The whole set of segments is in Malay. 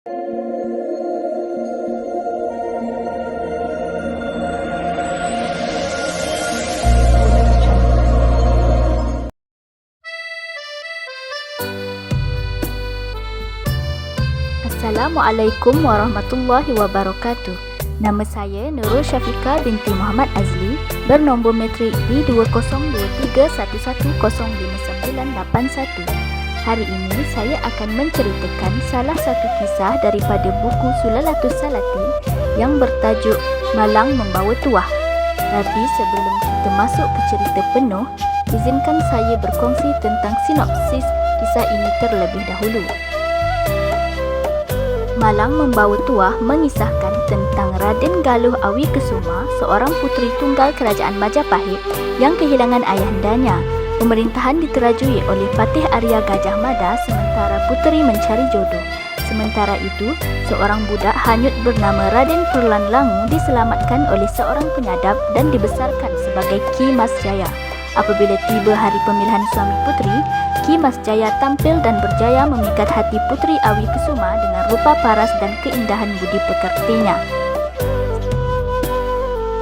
Assalamualaikum warahmatullahi wabarakatuh. Nama saya Nurul Syafiqah binti Muhammad Azli, bernombor matrik B202311059981. Hari ini saya akan menceritakan salah satu kisah daripada buku Sulalatus Salatin yang bertajuk Malang Membawa Tuah. Tapi sebelum kita masuk ke cerita penuh, izinkan saya berkongsi tentang sinopsis kisah ini terlebih dahulu. Malang Membawa Tuah mengisahkan tentang Raden Galuh Awikusuma, seorang puteri tunggal kerajaan Majapahit yang kehilangan ayahandanya. Pemerintahan diterajui oleh Patih Arya Gajah Mada sementara puteri mencari jodoh. Sementara itu, seorang budak hanyut bernama Raden Perlan Langu diselamatkan oleh seorang penyadap dan dibesarkan sebagai Ki Mas Jaya. Apabila tiba hari pemilihan suami puteri, Ki Mas Jaya tampil dan berjaya memikat hati Puteri Awikusuma dengan rupa paras dan keindahan budi pekertinya.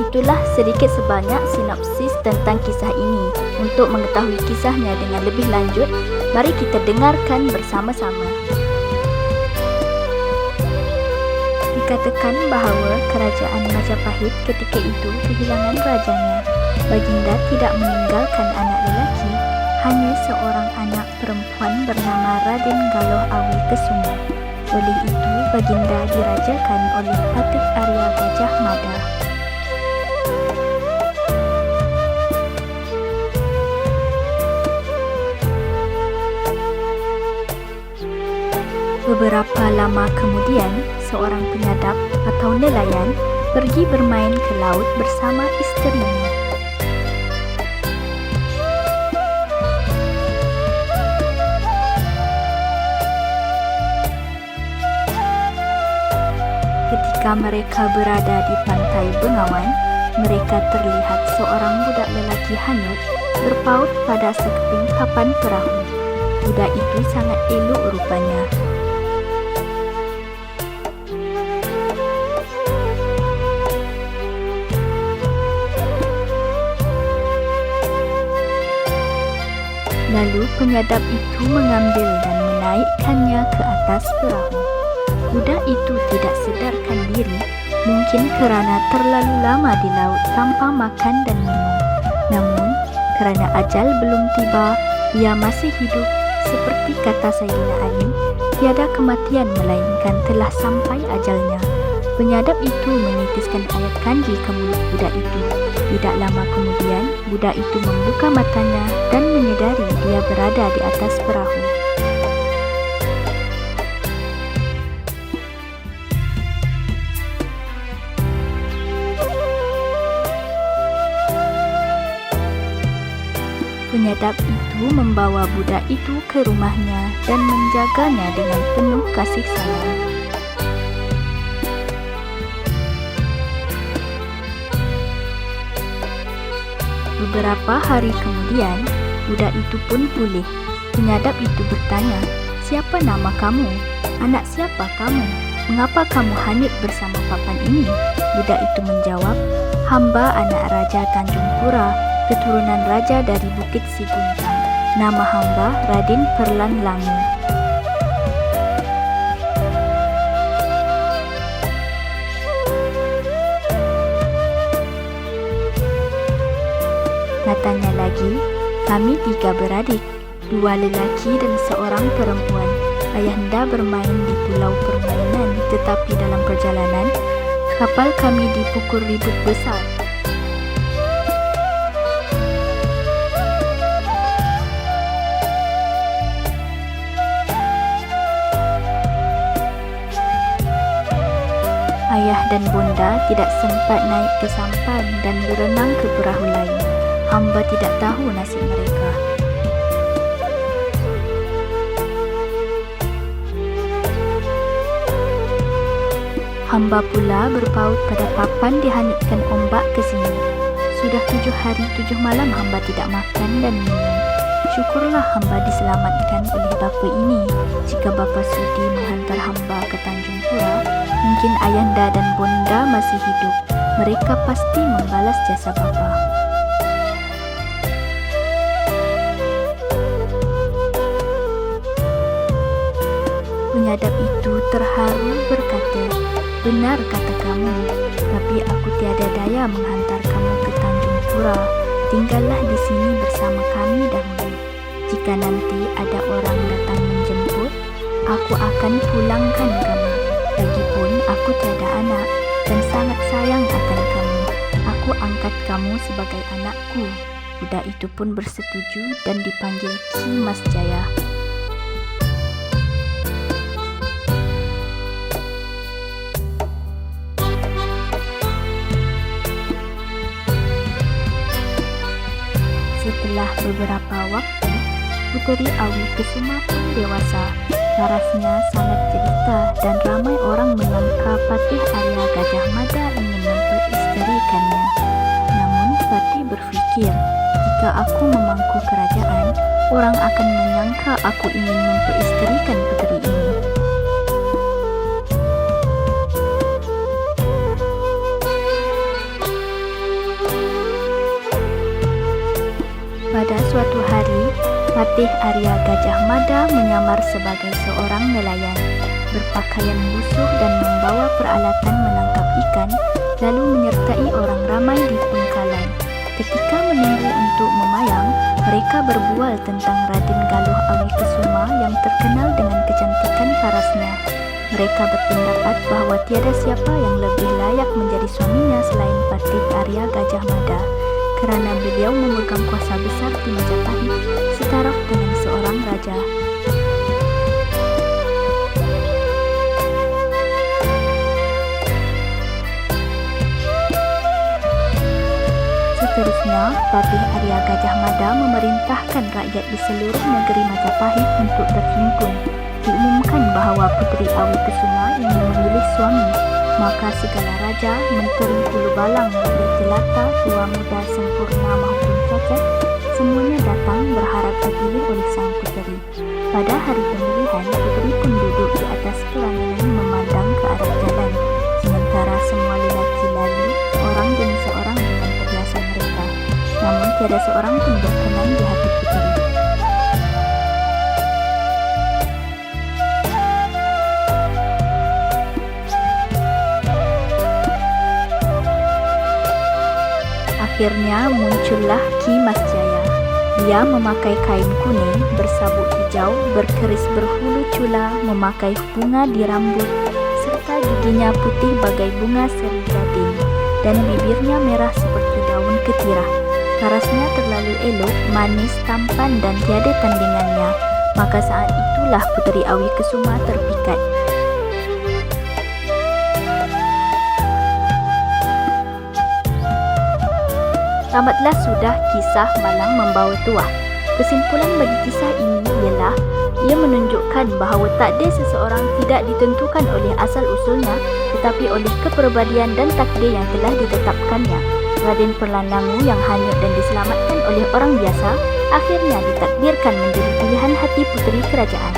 Itulah sedikit sebanyak sinopsis tentang kisah ini. Untuk mengetahui kisahnya dengan lebih lanjut, mari kita dengarkan bersama-sama. Dikatakan bahawa kerajaan Majapahit ketika itu kehilangan rajanya. Baginda tidak meninggalkan anak lelaki, hanya seorang anak perempuan bernama Raden Galuh Awikusuma. Oleh itu, Baginda dirajakan oleh Patih Arya Gajah Mada. Beberapa lama kemudian, seorang penyadap atau nelayan pergi bermain ke laut bersama isterinya. Ketika mereka berada di pantai Bengawan, mereka terlihat seorang budak lelaki hanyut berpaut pada sekeping papan perahu. Budak itu sangat elok rupanya. Lalu penyadap itu mengambil dan menaikkannya ke atas perahu. Budak itu tidak sedarkan diri, mungkin kerana terlalu lama di laut tanpa makan dan minum. Namun, kerana ajal belum tiba, ia masih hidup. Seperti kata Sayyidina Ali, tiada kematian melainkan telah sampai ajalnya. Penyadap itu menitiskan ayat kanji ke mulut budak itu. Tidak lama kemudian, budak itu membuka matanya dan menyedari dia berada di atas perahu. Penyadap itu membawa budak itu ke rumahnya dan menjaganya dengan penuh kasih sayang. Beberapa hari kemudian, budak itu pun pulih. Penyadap itu bertanya, "Siapa nama kamu? Anak siapa kamu? Mengapa kamu hanyut bersama papan ini?" Budak itu menjawab, "Hamba anak Raja Tanjung Pura, keturunan raja dari Bukit Siguntang. Nama hamba Raden Perlan Langu." Katanya lagi, "Kami 3 beradik, 2 lelaki dan seorang perempuan. Ayahanda bermain di pulau permainan, tetapi dalam perjalanan, kapal kami dipukul ribut besar. Ayah dan bunda tidak sempat naik ke sampan dan berenang ke perahu lain. Hamba tidak tahu nasib mereka." Hamba pula berpaut pada papan dihanyutkan ombak ke sini. Sudah 7 hari 7 malam hamba tidak makan dan minum. Syukurlah hamba diselamatkan oleh bapa ini. Jika bapa sudi menghantar hamba ke Tanjung Pura, mungkin ayahanda dan bonda masih hidup. Mereka pasti membalas jasa bapa. Penyadap itu terharu berkata, "Benar kata kamu, tapi aku tiada daya menghantar kamu ke Tanjung Pura. Tinggallah di sini bersama kami dahulu. Jika nanti ada orang datang menjemput, aku akan pulangkan kamu. Lagipun aku tiada anak dan sangat sayang akan kamu. Aku angkat kamu sebagai anakku." Budak itu pun bersetuju dan dipanggil Ki Mas Jaya. Setelah beberapa waktu, Puteri Awi Kesuma pun dewasa. Parasnya sangat jelita dan ramai orang menyangka Patih Arya Gajah Mada ingin memperisterikannya. Namun Patih berfikir, jika aku memangku kerajaan, orang akan menyangka aku ingin memperisterikan puteri ini. Pada suatu hari, Patih Arya Gajah Mada menyamar sebagai seorang nelayan, berpakaian lusuh dan membawa peralatan menangkap ikan, lalu menyertai orang ramai di pengkalan. Ketika menunggu untuk memayang, mereka berbual tentang Raden Galuh Awi Kesuma yang terkenal dengan kecantikan parasnya. Mereka berpendapat bahawa tiada siapa yang lebih layak menjadi suaminya selain Patih Arya Gajah Mada, kerana beliau memegang kuasa besar di Majapahit setaraf dengan seorang raja. Seterusnya, Patih Arya Gajah Mada memerintahkan rakyat di seluruh negeri Majapahit untuk berhimpun. Diumumkan bahawa Puteri Awi Kesuma ingin memilih suami. Maka segala raja, menteri, hulu balang, rakyat jelata, tua muda, sempurna maupun cacat, semuanya datang berharap dipilih oleh sang puteri. Pada hari pemilihan, puteri pun duduk di atas pelaminan memandang ke arah jalan, sementara semua lelaki lalu, seorang demi seorang dengan perhiasan mereka. Namun tiada seorang pun berkenan di hati puteri. Akhirnya muncullah Ki Mas Jaya. Dia memakai kain kuning, bersabuk hijau, berkeris berhulu cula, memakai bunga di rambut, serta giginya putih bagai bunga seri gading, dan bibirnya merah seperti daun ketirah. Parasnya terlalu elok, manis, tampan dan tiada tandingannya. Maka saat itulah Puteri Awi Kesuma terpikat. Tamatlah sudah kisah Malang Membawa Tuah. Kesimpulan bagi kisah ini ialah ia menunjukkan bahawa takdir seseorang tidak ditentukan oleh asal-usulnya tetapi oleh kepribadian dan takdir yang telah ditetapkannya. Raden Perlandangu yang hanyut dan diselamatkan oleh orang biasa akhirnya ditakdirkan menjadi pilihan hati puteri kerajaan.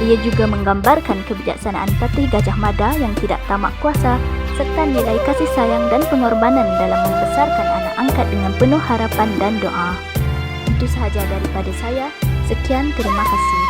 Ia juga menggambarkan kebijaksanaan Patih Gajah Mada yang tidak tamak kuasa serta nilai kasih sayang dan pengorbanan dalam membesarkan anak angkat dengan penuh harapan dan doa. Itu sahaja daripada saya. Sekian, terima kasih.